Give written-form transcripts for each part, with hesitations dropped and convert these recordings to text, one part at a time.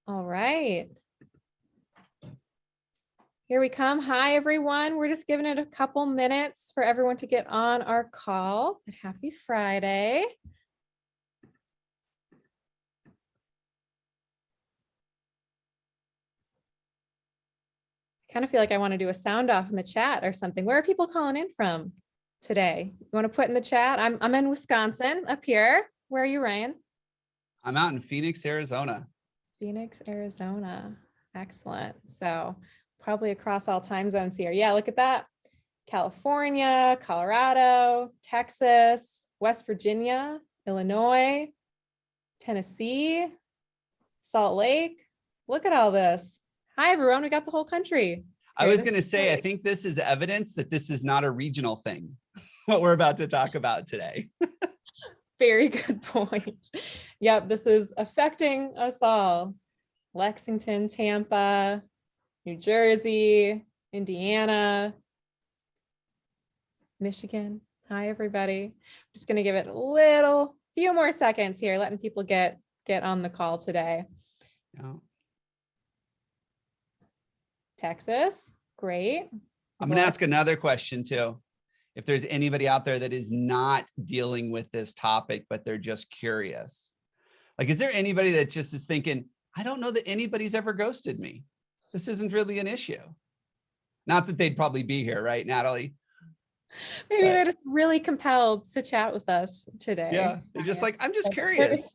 All right. Here we come. Hi, everyone. We're just giving it a couple minutes for everyone to get on our call. But happy Friday. I kind of feel like I want to do a sound off in the chat or something. Where are people calling in from today? You want to put in the chat? I'm in Wisconsin up here. Where are you, Ryan? I'm out in Phoenix, Arizona. Phoenix, Arizona. Excellent. So probably across all time zones here. Yeah, look at that. California, Colorado, Texas, West Virginia, Illinois, Tennessee, Salt Lake. Look at all this. Hi, everyone. We got the whole country. I was going to say, I think this is evidence that this is not a regional thing, what we're about to talk about today. Very good point. Yep, this is affecting us all. Lexington, Tampa, New Jersey, Indiana, Michigan. Hi, everybody. Just going to give it a few more seconds here, letting people get on the call today. Yeah. Texas, great. I'm going to ask another question too. If there's anybody out there that is not dealing with this topic, but they're just curious. Like, is there anybody that just is thinking, I don't know that anybody's ever ghosted me. This isn't really an issue. Not that they'd probably be here, right, Natalie? Maybe they're just really compelled to chat with us today. Yeah, they're just like, I'm just curious.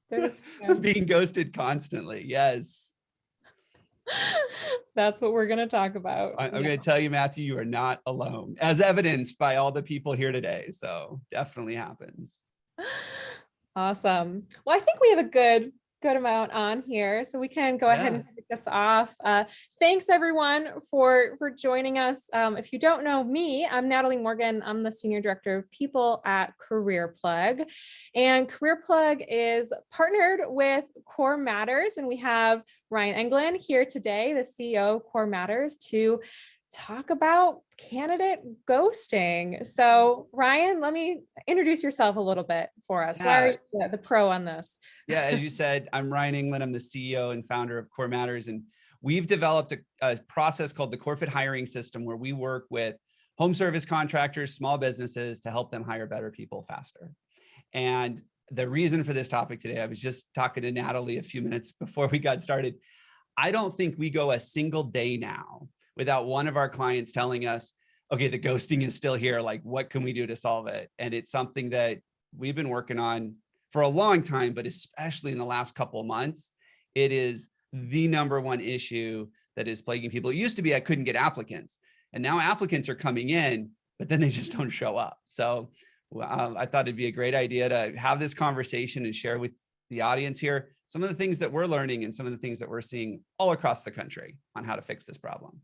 They're just fans. Being ghosted constantly. Yes. That's what we're going to talk about. I'm going to tell you, Matthew, you are not alone, as evidenced by all the people here today. So definitely happens. Awesome. Well, I think we have a good amount on here, so we can go ahead and kick this off. Thanks everyone for joining us. If you don't know me, I'm Natalie Morgan. I'm the Senior Director of People at Career Plug, and Career Plug is partnered with Core Matters, and we have Ryan Englin here today, the CEO of Core Matters, to talk about candidate ghosting. So Ryan, let me introduce yourself a little bit for us. Why are you the pro on this? Yeah, as you said, I'm Ryan Englin. I'm the CEO and founder of Core Matters. And we've developed a process called the Corefit Hiring System, where we work with home service contractors, small businesses to help them hire better people faster. And the reason for this topic today, I was just talking to Natalie a few minutes before we got started. I don't think we go a single day now without one of our clients telling us, okay, the ghosting is still here. Like, what can we do to solve it? And it's something that we've been working on for a long time, but especially in the last couple of months, it is the #1 issue that is plaguing people. It used to be I couldn't get applicants, and now applicants are coming in, but then they just don't show up. So I thought it'd be a great idea to have this conversation and share with the audience here some of the things that we're learning and some of the things that we're seeing all across the country on how to fix this problem.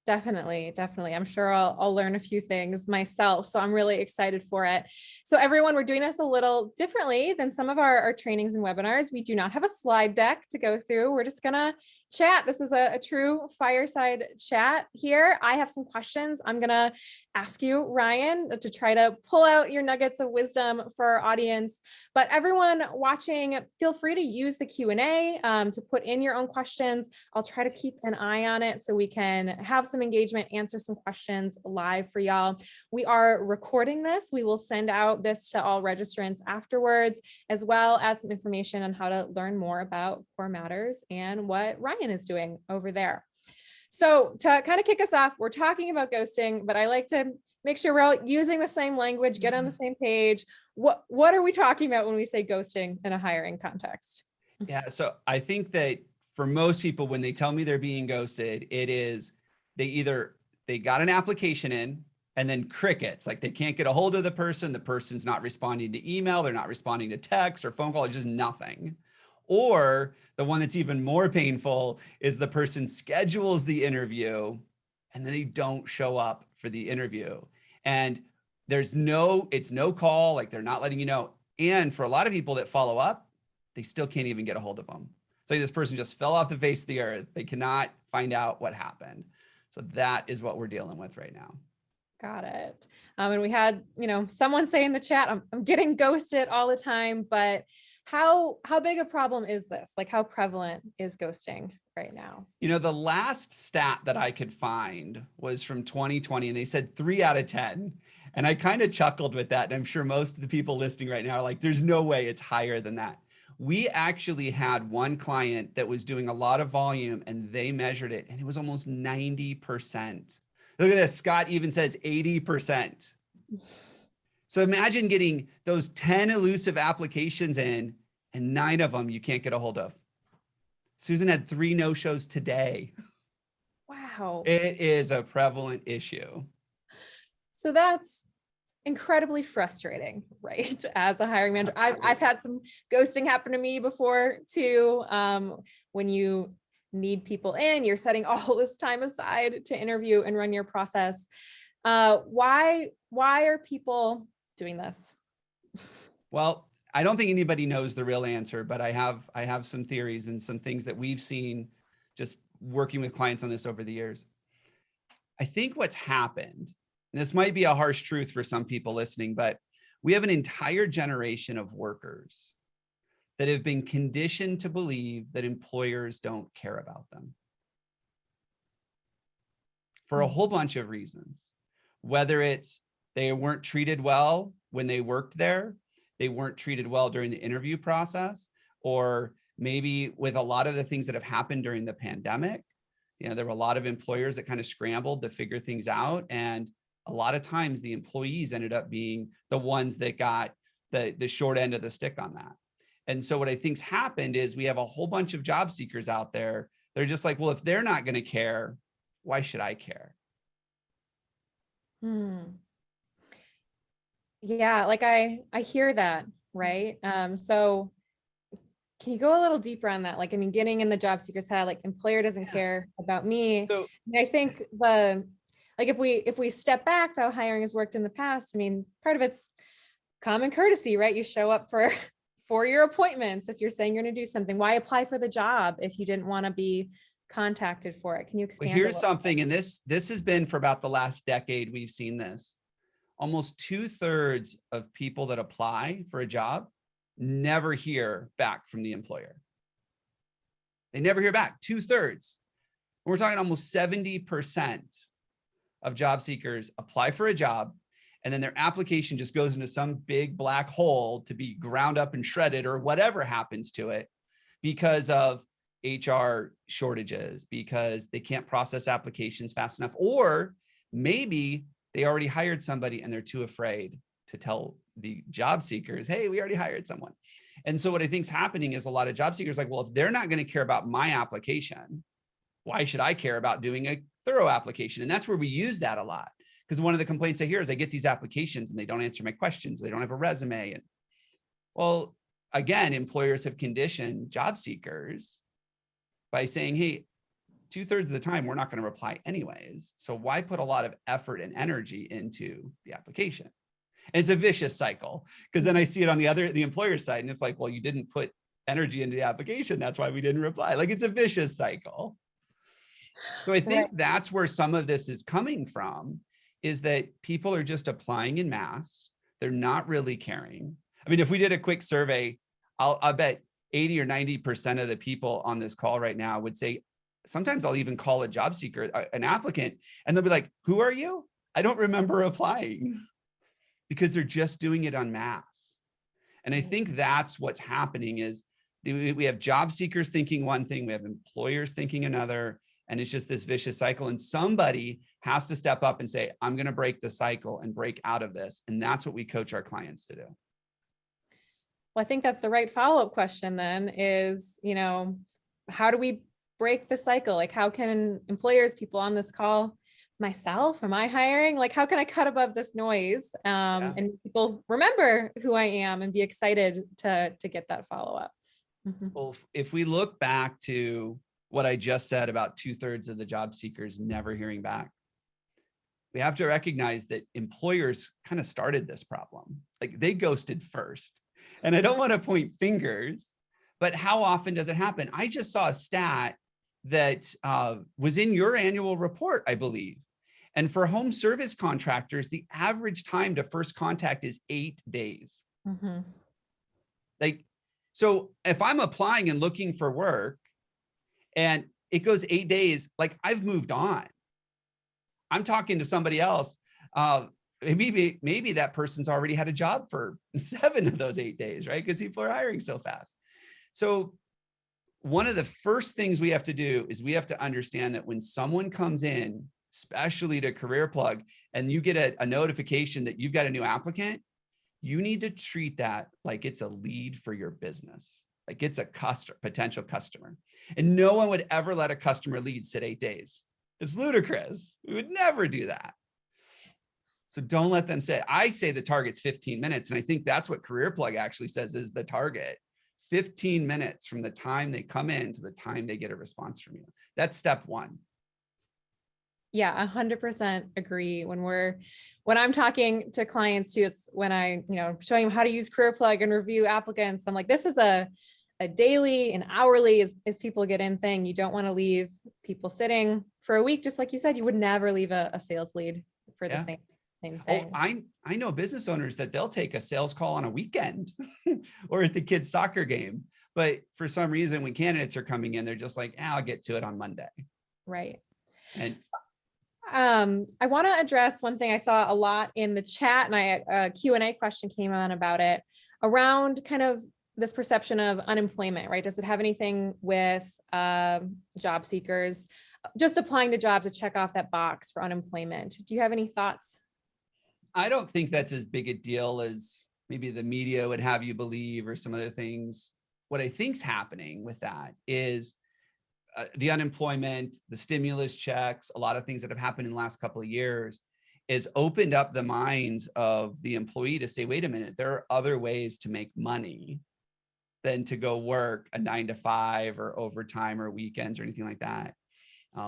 Definitely. I'm sure I'll learn a few things myself. So I'm really excited for it. So everyone, we're doing this a little differently than some of our trainings and webinars. We do not have a slide deck to go through. We're just gonna chat. This is a true fireside chat here. I have some questions I'm gonna ask you, Ryan, to try to pull out your nuggets of wisdom for our audience. But everyone watching, feel free to use the Q&A to put in your own questions. I'll try to keep an eye on it so we can have some engagement, answer some questions live for y'all. We are recording this. We will send out this to all registrants afterwards, as well as some information on how to learn more about Core Matters and what Ryan is doing over there. So to kind of kick us off, we're talking about ghosting, but I like to make sure we're all using the same language, get on the same page. What are we talking about when we say ghosting in a hiring context? Yeah, so I think that for most people, when they tell me they're being ghosted, it is they got an application in and then crickets, like they can't get a hold of the person's not responding to email, they're not responding to text or phone call, it's just nothing. Or the one that's even more painful is the person schedules the interview and then they don't show up for the interview. And it's no call, like they're not letting you know. And for a lot of people that follow up, they still can't even get a hold of them. So this person just fell off the face of the earth. They cannot find out what happened. So that is what we're dealing with right now. Got it. And we had, someone say in the chat, I'm getting ghosted all the time, but How big a problem is this? Like, how prevalent is ghosting right now? You know, the last stat that I could find was from 2020, and they said 3 out of 10. And I kind of chuckled with that. And I'm sure most of the people listening right now are like, there's no way it's higher than that. We actually had one client that was doing a lot of volume, and they measured it, and it was almost 90%. Look at this. Scott even says 80%. So imagine getting those 10 elusive applications in, and 9 of them you can't get a hold of. Susan had 3 no-shows today. Wow. It is a prevalent issue. So that's incredibly frustrating, right? As a hiring manager, I've had some ghosting happen to me before too. When you need people in, you're setting all this time aside to interview and run your process. Why are people doing this? Well, I don't think anybody knows the real answer, but I have some theories and some things that we've seen just working with clients on this over the years. I think what's happened, and this might be a harsh truth for some people listening, but we have an entire generation of workers that have been conditioned to believe that employers don't care about them for a whole bunch of reasons, whether it's they weren't treated well when they worked there, they weren't treated well during the interview process, or maybe with a lot of the things that have happened during the pandemic. You know, there were a lot of employers that kind of scrambled to figure things out. And a lot of times the employees ended up being the ones that got the short end of the stick on that. And so what I think's happened is we have a whole bunch of job seekers out there. They're just like, well, if they're not going to care, why should I care? Yeah, like I hear that, right? So can you go a little deeper on that? Like, I mean, getting in the job seeker's head, like employer doesn't care about me. So I think like if we step back to how hiring has worked in the past, I mean, part of it's common courtesy, right? You show up for your appointments. If you're saying you're going to do something, why apply for the job if you didn't want to be contacted for it? Can you expand? Well, here's something, and this has been for about the last decade. We've seen this. Almost 2/3 of people that apply for a job never hear back from the employer. They never hear back. 2/3. We're talking almost 70% of job seekers apply for a job, and then their application just goes into some big black hole to be ground up and shredded or whatever happens to it because of HR shortages, because they can't process applications fast enough, or maybe they already hired somebody and they're too afraid to tell the job seekers, hey, we already hired someone. And so what I think is happening is a lot of job seekers like, well, if they're not going to care about my application, why should I care about doing a thorough application? And that's where we use that a lot. Because one of the complaints I hear is I get these applications and they don't answer my questions. They don't have a resume. And well, again, employers have conditioned job seekers by saying, hey, 2/3 of the time, we're not going to reply anyways. So why put a lot of effort and energy into the application? And it's a vicious cycle, because then I see it on the employer side, and it's like, well, you didn't put energy into the application. That's why we didn't reply. Like, it's a vicious cycle. So I think that's where some of this is coming from, is that people are just applying in mass. They're not really caring. I mean, if we did a quick survey, I'll bet 80 or 90% of the people on this call right now would say, sometimes I'll even call a job seeker, an applicant, and they'll be like, who are you? I don't remember applying, because they're just doing it en masse. And I think that's what's happening is we have job seekers thinking one thing, we have employers thinking another, and it's just this vicious cycle. And somebody has to step up and say, I'm going to break the cycle and break out of this. And that's what we coach our clients to do. Well, I think that's the right follow-up question then is, how do we break the cycle? Like, how can employers, people on this call, myself, am I hiring? Like, how can I cut above this noise and people remember who I am and be excited to get that follow-up? Well, if we look back to what I just said about 2/3 of the job seekers never hearing back, we have to recognize that employers kind of started this problem. Like, they ghosted first. And I don't want to point fingers, but how often does it happen? I just saw a stat that was in your annual report, I believe. And for home service contractors, the average time to first contact is 8 days. Like, So if I'm applying and looking for work and it goes 8 days, like I've moved on. I'm talking to somebody else. Maybe that person's already had a job for 7 of those 8 days, right? Because people are hiring so fast. So one of the first things we have to do is we have to understand that when someone comes in, especially to Career Plug, and you get a notification that you've got a new applicant, you need to treat that like it's a lead for your business, like it's a potential customer. And no one would ever let a customer lead sit 8 days. It's ludicrous. We would never do that. So don't let them say, I say the target's 15 minutes. And I think that's what Career Plug actually says is the target. 15 minutes from the time they come in to the time they get a response from you. That's step one. Yeah, 100% agree. When I'm talking to clients too, it's when I, showing them how to use Career Plug and review applicants. I'm like, this is a daily and hourly as people get in thing. You don't want to leave people sitting for a week. Just like you said, you would never leave a sales lead for the same thing. Oh, I know business owners that they'll take a sales call on a weekend or at the kids' soccer game. But for some reason, when candidates are coming in, they're just like, I'll get to it on Monday. Right. And I want to address one thing I saw a lot in the chat, and a Q&A question came on about it around kind of this perception of unemployment, right? Does it have anything with job seekers just applying to jobs to check off that box for unemployment? Do you have any thoughts? I don't think that's as big a deal as maybe the media would have you believe or some other things. What I think's happening with that is the unemployment, the stimulus checks, a lot of things that have happened in the last couple of years is opened up the minds of the employee to say, wait a minute, there are other ways to make money than to go work a 9 to 5 or overtime or weekends or anything like that.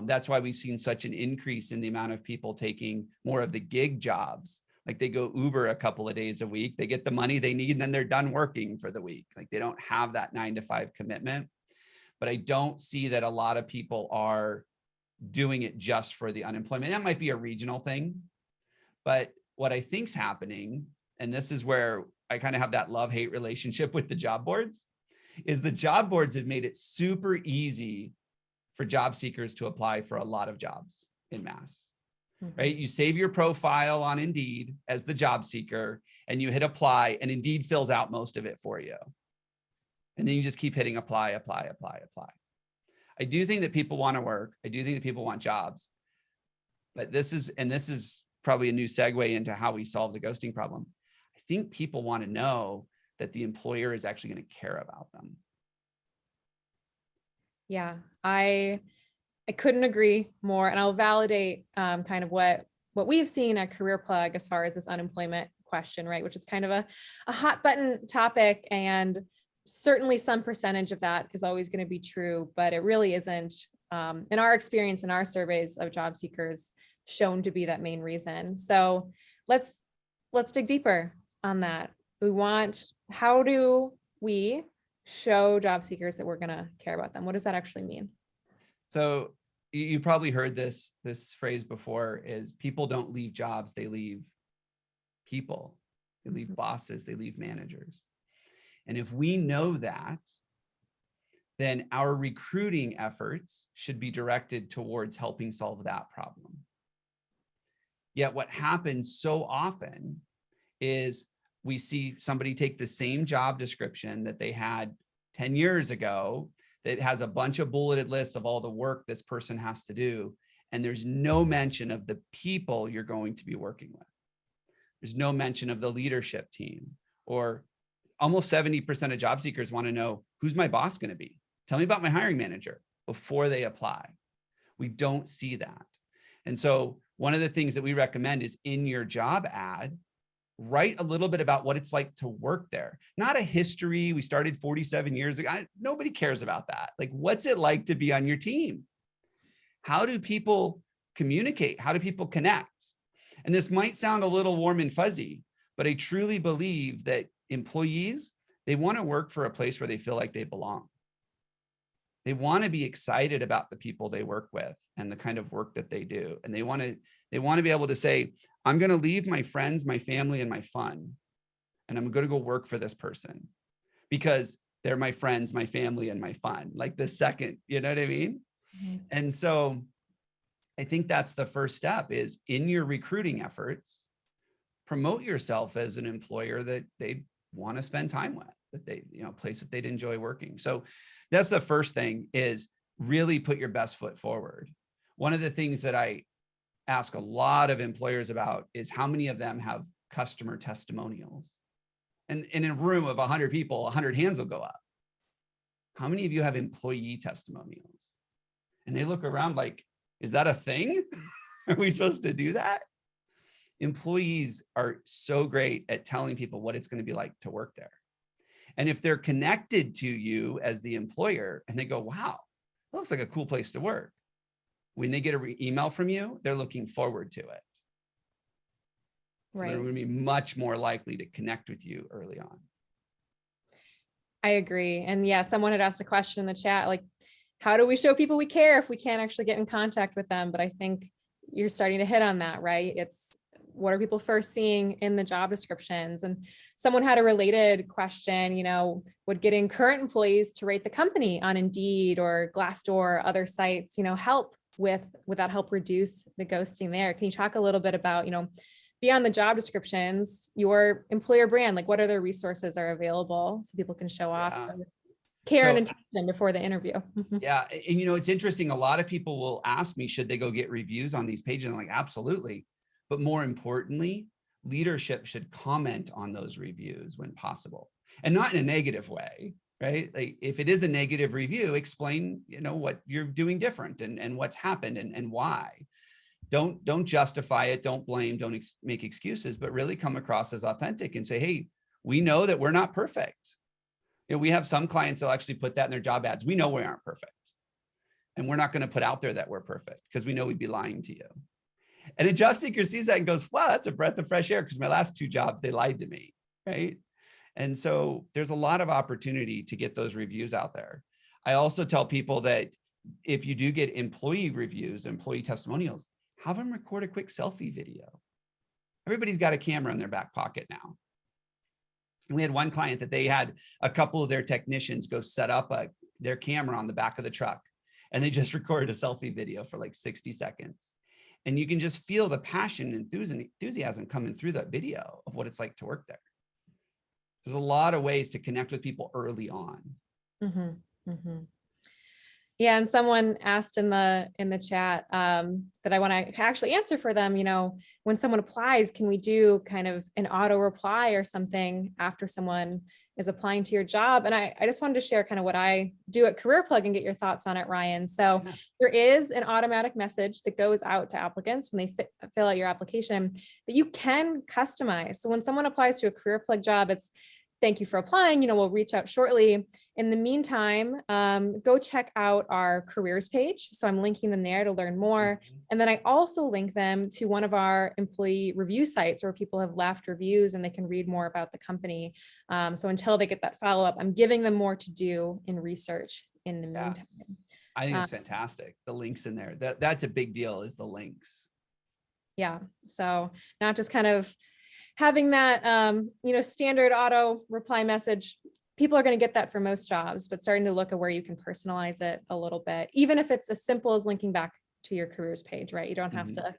That's why we've seen such an increase in the amount of people taking more of the gig jobs. Like they go Uber a couple of days a week, they get the money they need, and then they're done working for the week. Like they don't have that 9 to 5 commitment. But I don't see that a lot of people are doing it just for the unemployment. That might be a regional thing. But what I think's happening, and this is where I kind of have that love-hate relationship with the job boards, is the job boards have made it super easy for job seekers to apply for a lot of jobs in mass, right? You save your profile on Indeed as the job seeker and you hit apply, and Indeed fills out most of it for you. And then you just keep hitting apply, apply, apply, apply. I do think that people want to work. I do think that people want jobs. But this is probably a new segue into how we solve the ghosting problem. I think people want to know that the employer is actually going to care about them. Yeah, I couldn't agree more. And I'll validate kind of what we've seen at Career Plug as far as this unemployment question, right? Which is kind of a hot button topic, and certainly some percentage of that is always going to be true, but it really isn't, in our experience, in our surveys of job seekers, shown to be that main reason. So let's dig deeper on that. How do we show job seekers that we're going to care about them? What does that actually mean? So you probably heard this phrase before, is people don't leave jobs, they leave people. They leave bosses, they leave managers. And if we know that, then our recruiting efforts should be directed towards helping solve that problem. Yet what happens so often is we see somebody take the same job description that they had 10 years ago that has a bunch of bulleted lists of all the work this person has to do. And there's no mention of the people you're going to be working with. There's no mention of the leadership team, or almost 70% of job seekers want to know, who's my boss going to be? Tell me about my hiring manager before they apply. We don't see that. And so one of the things that we recommend is in your job ad, write a little bit about what it's like to work there. Not a history. We started 47 years ago. Nobody cares about that. Like, what's it like to be on your team? How do people communicate? How do people connect? And this might sound a little warm and fuzzy, but I truly believe that employees, they want to work for a place where they feel like they belong. They want to be excited about the people they work with and the kind of work that they do. And they want to be able to say, I'm going to leave my friends, my family, and my fun, and I'm going to go work for this person. Because they're my friends, my family, and my fun. Like the second, you know what I mean? And so I think that's the first step is in your recruiting efforts, promote yourself as an employer that they want to spend time with, that they, place that they'd enjoy working. So that's the first thing, is really put your best foot forward. One of the things that I ask a lot of employers about is how many of them have customer testimonials. And in a room of 100 people, 100 hands will go up. How many of you have employee testimonials? And they look around like, is that a thing? Are we supposed to do that? Employees are so great at telling people what it's going to be like to work there. And if they're connected to you as the employer and they go, wow, that looks like a cool place to work, when they get an email from you, they're looking forward to it. So they're going to be much more likely to connect with you early on. I agree. And yeah, someone had asked a question in the chat, like, how do we show people we care if we can't actually get in contact with them? But I think you're starting to hit on that, right? It's what are people first seeing in the job descriptions? And someone had a related question, would getting current employees to rate the company on Indeed or Glassdoor, other sites, help would that help reduce the ghosting there? Can you talk a little bit about, beyond the job descriptions, your employer brand, like what other resources are available so people can show off care and intention before the interview? Yeah. And it's interesting. A lot of people will ask me, should they go get reviews on these pages? And I'm like, absolutely. But more importantly, leadership should comment on those reviews when possible, and not in a negative way, right? Like if it is a negative review, explain, what you're doing different and what's happened and why. Don't justify it. Don't blame, don't make excuses, but really come across as authentic and say, hey, we know that we're not perfect. We have some clients that actually put that in their job ads. We know we aren't perfect. And we're not going to put out there that we're perfect because we know we'd be lying to you. And a job seeker sees that and goes, wow, that's a breath of fresh air, because my last 2 jobs, they lied to me, right? And so there's a lot of opportunity to get those reviews out there. I also tell people that if you do get employee reviews, employee testimonials, have them record a quick selfie video. Everybody's got a camera in their back pocket now. And we had one client that they had a couple of their technicians go set up their camera on the back of the truck, and they just recorded a selfie video for like 60 seconds. And you can just feel the passion and enthusiasm coming through that video of what it's like to work there. There's a lot of ways to connect with people early on. Yeah, and someone asked in the chat that I want to actually answer for them. When someone applies, can we do kind of an auto reply or something after someone is applying to your job? And I just wanted to share kind of what I do at Career Plug and get your thoughts on it, Ryan. So there is an automatic message that goes out to applicants when they fill out your application that you can customize. So when someone applies to a Career Plug job, it's thank you for applying, we'll reach out shortly. In the meantime, go check out our careers page. So I'm linking them there to learn more. And then I also link them to one of our employee review sites where people have left reviews and they can read more about the company. So until they get that follow-up, I'm giving them more to do in research in the meantime. I think it's fantastic. The links in there, that's a big deal, is the links. Yeah. So not just kind of having that, standard auto reply message. People are going to get that for most jobs, but starting to look at where you can personalize it a little bit, even if it's as simple as linking back to your careers page, right? You don't have to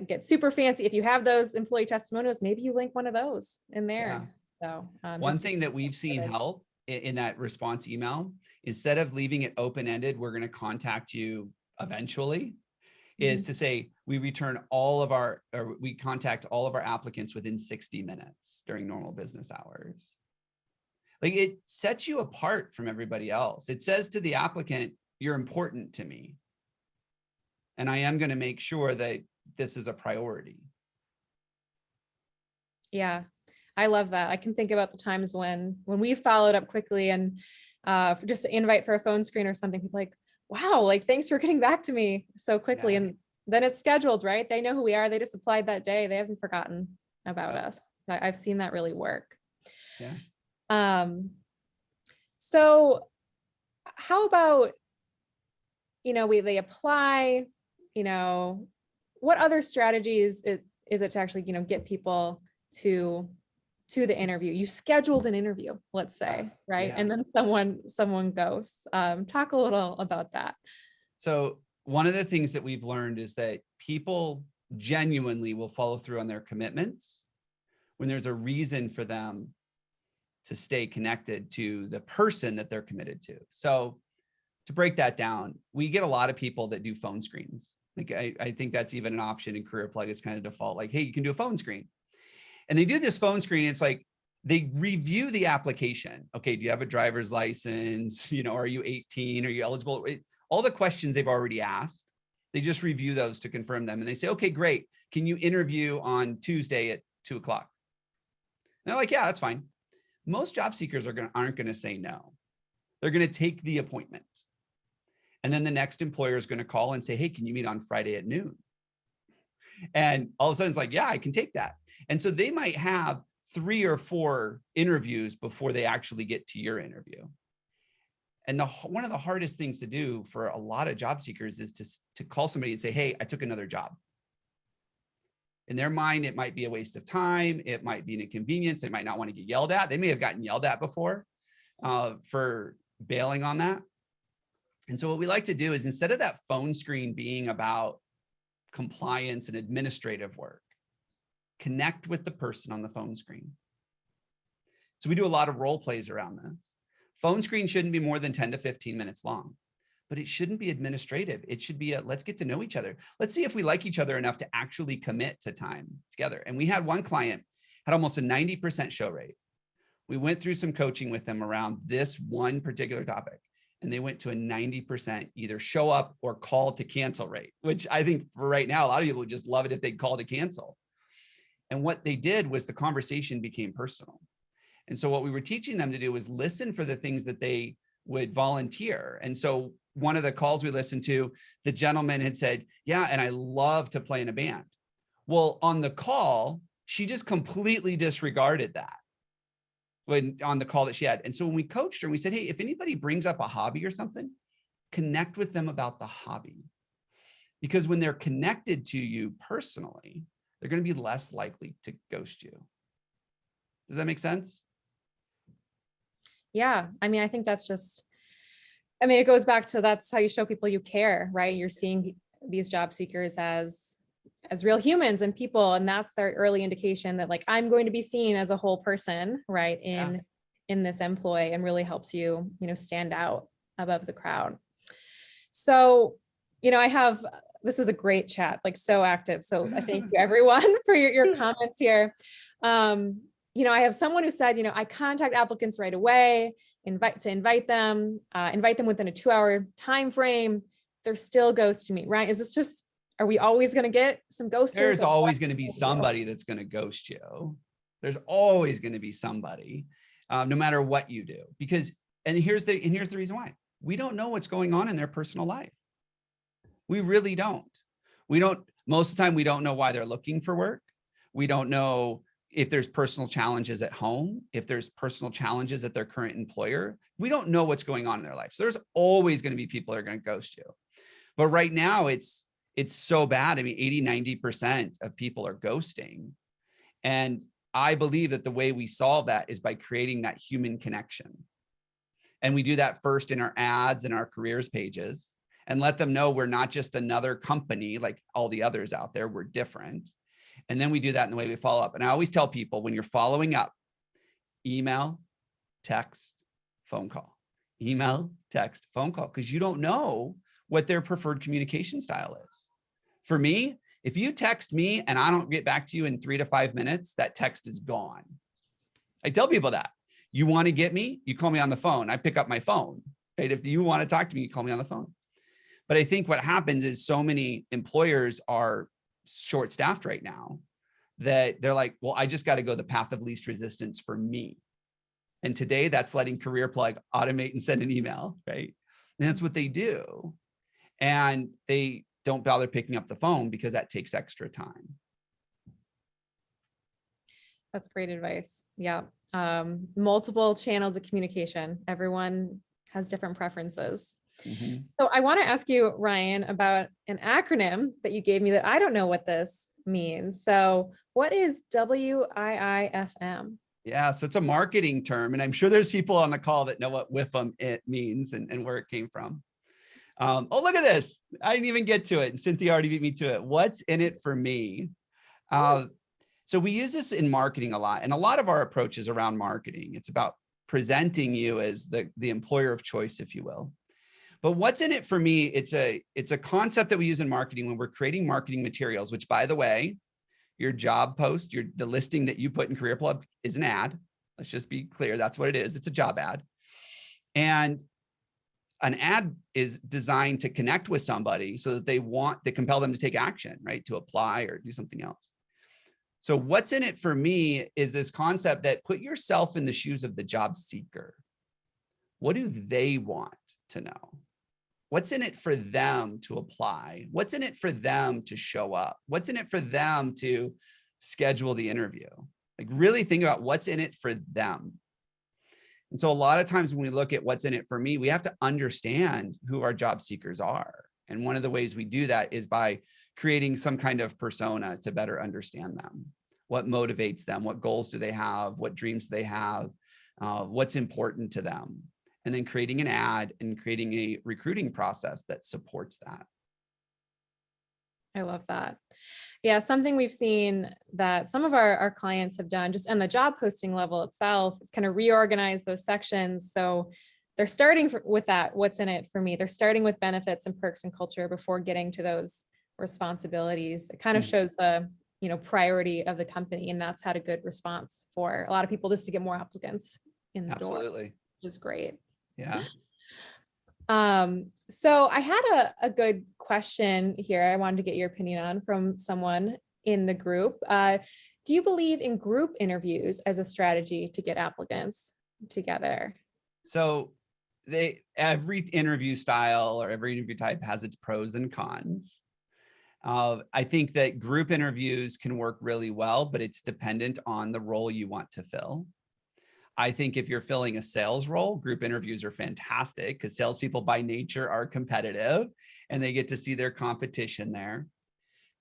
get super fancy. If you have those employee testimonials, maybe you link one of those in there. So one thing that we've seen help in that response email, instead of leaving it open-ended, we're going to contact you eventually, is to say we contact all of our applicants within 60 minutes during normal business hours. Like, it sets you apart from everybody else. It says to the applicant, you're important to me, and I am going to make sure that this is a priority. Yeah, I love that. I can think about the times when we followed up quickly and for just an invite for a phone screen or something, people like, wow, like, thanks for getting back to me so quickly. And then it's scheduled, right? They know who we are. They just applied that day. They haven't forgotten about us. So I've seen that really work. So how about, they apply, what other strategies is it to actually, get people to to the interview. You scheduled an interview, let's say, right? Yeah. And then someone goes. Talk a little about that. So one of the things that we've learned is that people genuinely will follow through on their commitments when there's a reason for them to stay connected to the person that they're committed to. So to break that down, we get a lot of people that do phone screens. Like I think that's even an option in Career Plug. It's kind of default, like, hey, you can do a phone screen. And they do this phone screen. It's like, they review the application. Okay, do you have a driver's license? You know, are you 18? Are you eligible? All the questions they've already asked, they just review those to confirm them. And they say, okay, great. Can you interview on Tuesday at 2 o'clock? And they're like, yeah, that's fine. Most job seekers aren't going to say no. They're going to take the appointment. And then the next employer is going to call and say, hey, can you meet on Friday at noon? And all of a sudden it's like, yeah, I can take that. And so they might have 3 or 4 interviews before they actually get to your interview. And one of the hardest things to do for a lot of job seekers is to call somebody and say, hey, I took another job. In their mind, it might be a waste of time. It might be an inconvenience. They might not want to get yelled at. They may have gotten yelled at before for bailing on that. And so what we like to do is, instead of that phone screen being about compliance and administrative work, connect with the person on the phone screen. So we do a lot of role plays around this. Phone screen shouldn't be more than 10 to 15 minutes long, but it shouldn't be administrative. It should be let's get to know each other. Let's see if we like each other enough to actually commit to time together. And we had one client had almost a 90% show rate. We went through some coaching with them around this one particular topic, and they went to a 90% either show up or call to cancel rate, which I think for right now, a lot of people would just love it if they'd call to cancel. And what they did was the conversation became personal. And so what we were teaching them to do was listen for the things that they would volunteer. And so one of the calls we listened to, the gentleman had said, yeah, and I love to play in a band. Well, on the call, she just completely disregarded that on the call that she had. And so when we coached her, we said, hey, if anybody brings up a hobby or something, connect with them about the hobby. Because when they're connected to you personally, they're going to be less likely to ghost you. Does that make sense? Yeah. I mean, I think that's just, I mean, it goes back to, that's how you show people you care, right? You're seeing these job seekers as real humans and people. And that's their early indication that, like, I'm going to be seen as a whole person, right? In this employee, and really helps you, stand out above the crowd. So, this is a great chat, like so active. So I thank you everyone for your comments here. I have someone who said, I contact applicants right away, invite them within a 2-hour time frame. They're still ghosting me, right? Is this just, are we always going to get some ghosters? There's always going to be somebody that's going to ghost you. There's always going to be somebody, no matter what you do, because, and here's the reason why. We don't know what's going on in their personal life. We really don't. Most of the time, we don't know why they're looking for work. We don't know if there's personal challenges at home, if there's personal challenges at their current employer. We don't know what's going on in their life. So there's always going to be people that are going to ghost you. But right now it's so bad. I mean, 80-90% of people are ghosting. And I believe that the way we solve that is by creating that human connection. And we do that first in our ads and our careers pages, and let them know we're not just another company like all the others out there. We're different. And then we do that in the way we follow up. And I always tell people, when you're following up, email, text, phone call, email, text, phone call, because you don't know what their preferred communication style is. For me, if you text me and I don't get back to you in 3 to 5 minutes, that text is gone. I tell people that. You want to get me, you call me on the phone. I pick up my phone, right? If you want to talk to me, you call me on the phone. But I think what happens is so many employers are short-staffed right now that they're like, well, I just got to go the path of least resistance for me. And today that's letting Career Plug automate and send an email, right? And that's what they do. And they don't bother picking up the phone because that takes extra time. That's great advice. Yeah. Multiple channels of communication. Everyone has different preferences. Mm-hmm. So I want to ask you, Ryan, about an acronym that you gave me that I don't know what this means. So what is WIIFM? Yeah, so it's a marketing term, and I'm sure there's people on the call that know what WIIFM it means and where it came from. Oh, look at this. I didn't even get to it. And Cynthia already beat me to it. What's in it for me? So we use this in marketing a lot, and a lot of our approach is around marketing. It's about presenting you as the employer of choice, if you will. But what's in it for me? It's a concept that we use in marketing when we're creating marketing materials, which, by the way, your job post, the listing that you put in Career Plug is an ad. Let's just be clear. That's what it is. It's a job ad. And an ad is designed to connect with somebody so that they compel them to take action, right? To apply or do something else. So what's in it for me is this concept that put yourself in the shoes of the job seeker. What do they want to know? What's in it for them to apply? What's in it for them to show up? What's in it for them to schedule the interview? Like, really think about what's in it for them. And so a lot of times when we look at what's in it for me, we have to understand who our job seekers are. And one of the ways we do that is by creating some kind of persona to better understand them. What motivates them? What goals do they have? What dreams do they have? What's important to them? And then creating an ad and creating a recruiting process that supports that. I love that. Yeah, something we've seen that some of our clients have done just on the job posting level itself is kind of reorganize those sections. So they're starting with that, what's in it for me. They're starting with benefits and perks and culture before getting to those responsibilities. It kind of shows the priority of the company, and that's had a good response for a lot of people just to get more applicants in the door, which is great. Yeah. So I had a good question here I wanted to get your opinion on from someone in the group. Do you believe in group interviews as a strategy to get applicants together? So every interview style or every interview type has its pros and cons. I think that group interviews can work really well, but it's dependent on the role you want to fill. I think if you're filling a sales role, group interviews are fantastic because salespeople by nature are competitive and they get to see their competition there.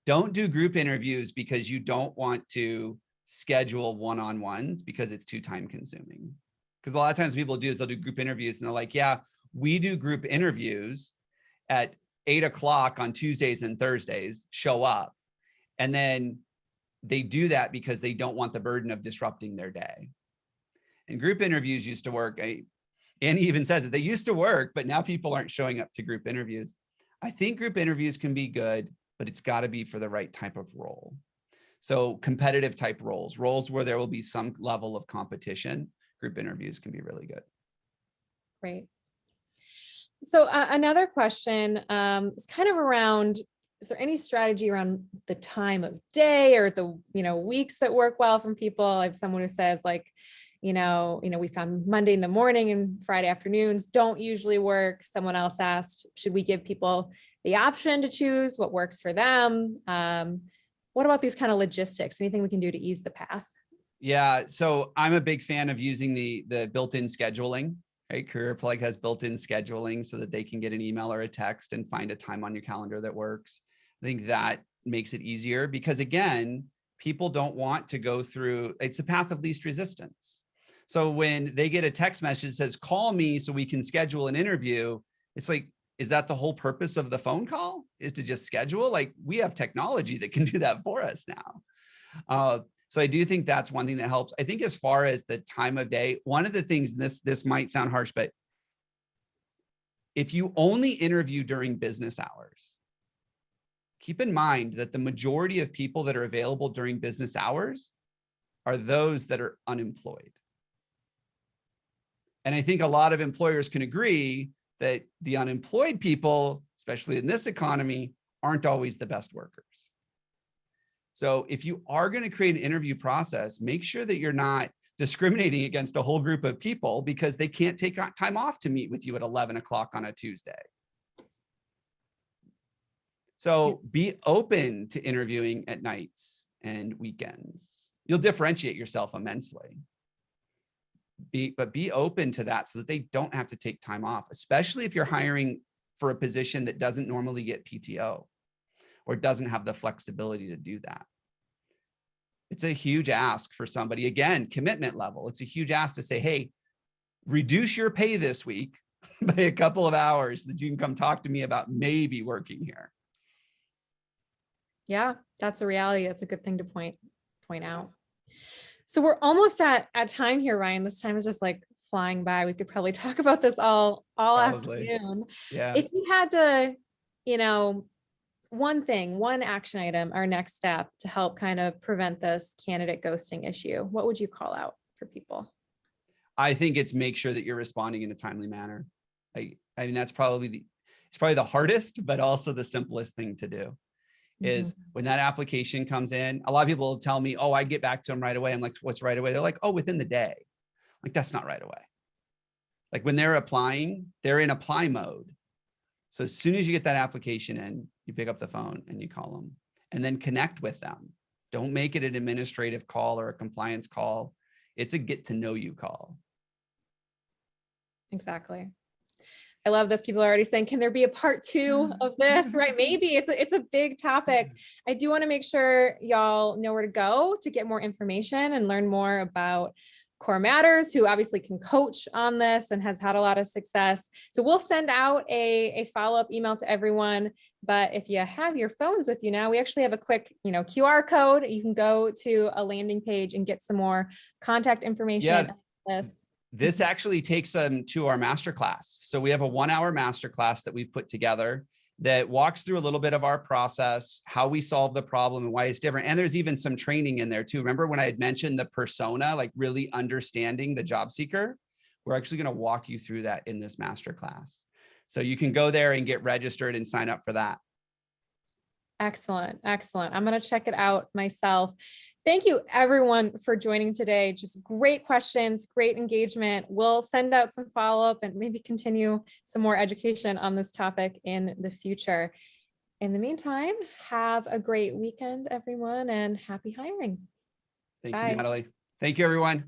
Don't do group interviews because you don't want to schedule one-on-ones because it's too time consuming. Because a lot of times people do is they'll do group interviews and they're like, yeah, we do group interviews at 8 o'clock on Tuesdays and Thursdays, show up. And then they do that because they don't want the burden of disrupting their day. And group interviews used to work. Annie even says that they used to work, but now people aren't showing up to group interviews. I think group interviews can be good, but it's got to be for the right type of role. So competitive type roles where there will be some level of competition, group interviews can be really good. Great. So another question is kind of around, is there any strategy around the time of day or the, weeks that work well from people? I have someone who says like, we found Monday in the morning and Friday afternoons don't usually work. Someone else asked, should we give people the option to choose what works for them? What about these kind of logistics? Anything we can do to ease the path? Yeah, so I'm a big fan of using the built-in scheduling, right? Career Plug has built-in scheduling so that they can get an email or a text and find a time on your calendar that works. I think that makes it easier because, again, people don't want to go through, it's the path of least resistance. So when they get a text message that says, call me so we can schedule an interview, it's like, is that the whole purpose of the phone call, is to just schedule? Like, we have technology that can do that for us now. So I do think that's one thing that helps. I think as far as the time of day, one of the things, this might sound harsh, but if you only interview during business hours, keep in mind that the majority of people that are available during business hours are those that are unemployed. And I think a lot of employers can agree that the unemployed people, especially in this economy, aren't always the best workers. So if you are going to create an interview process, make sure that you're not discriminating against a whole group of people because they can't take time off to meet with you at 11 o'clock on a Tuesday. So be open to interviewing at nights and weekends. You'll differentiate yourself immensely. But be open to that so that they don't have to take time off, especially if you're hiring for a position that doesn't normally get PTO or doesn't have the flexibility to do that. It's a huge ask for somebody. Again, commitment level. It's a huge ask to say, hey, reduce your pay this week by a couple of hours that you can come talk to me about maybe working here. Yeah, that's a reality. That's a good thing to point out. So we're almost at time here, Ryan. This time is just like flying by. We could probably talk about this all Probably. afternoon. Yeah. If you had to, one action item, our next step to help kind of prevent this candidate ghosting issue, what would you call out for people? I think it's make sure that you're responding in a timely manner. I mean, that's probably it's probably the hardest, but also the simplest thing to do. Is when that application comes in, a lot of people will tell me, oh, I get back to them right away. I'm like, what's right away? They're like, oh, within the day. Like, that's not right away. Like when they're applying, they're in apply mode. So as soon as you get that application in, you pick up the phone and you call them and then connect with them. Don't make it an administrative call or a compliance call. It's a get to know you call. Exactly. I love this. People are already saying, can there be a part 2 of this? Right? Maybe it's a big topic. I do want to make sure y'all know where to go to get more information and learn more about Core Matters, who obviously can coach on this and has had a lot of success. So we'll send out a follow-up email to everyone. But if you have your phones with you now, we actually have a quick, QR code. You can go to a landing page and get some more contact information. Yeah. This actually takes them to our masterclass. So we have a 1-hour masterclass that we've put together that walks through a little bit of our process, how we solve the problem and why it's different. And there's even some training in there too. Remember when I had mentioned the persona, like really understanding the job seeker? We're actually going to walk you through that in this masterclass. So you can go there and get registered and sign up for that. Excellent. Excellent. I'm going to check it out myself. Thank you everyone for joining today. Just great questions, great engagement. We'll send out some follow-up and maybe continue some more education on this topic in the future. In the meantime, have a great weekend, everyone, and happy hiring. Thank Bye. you, Natalie. Thank you, everyone.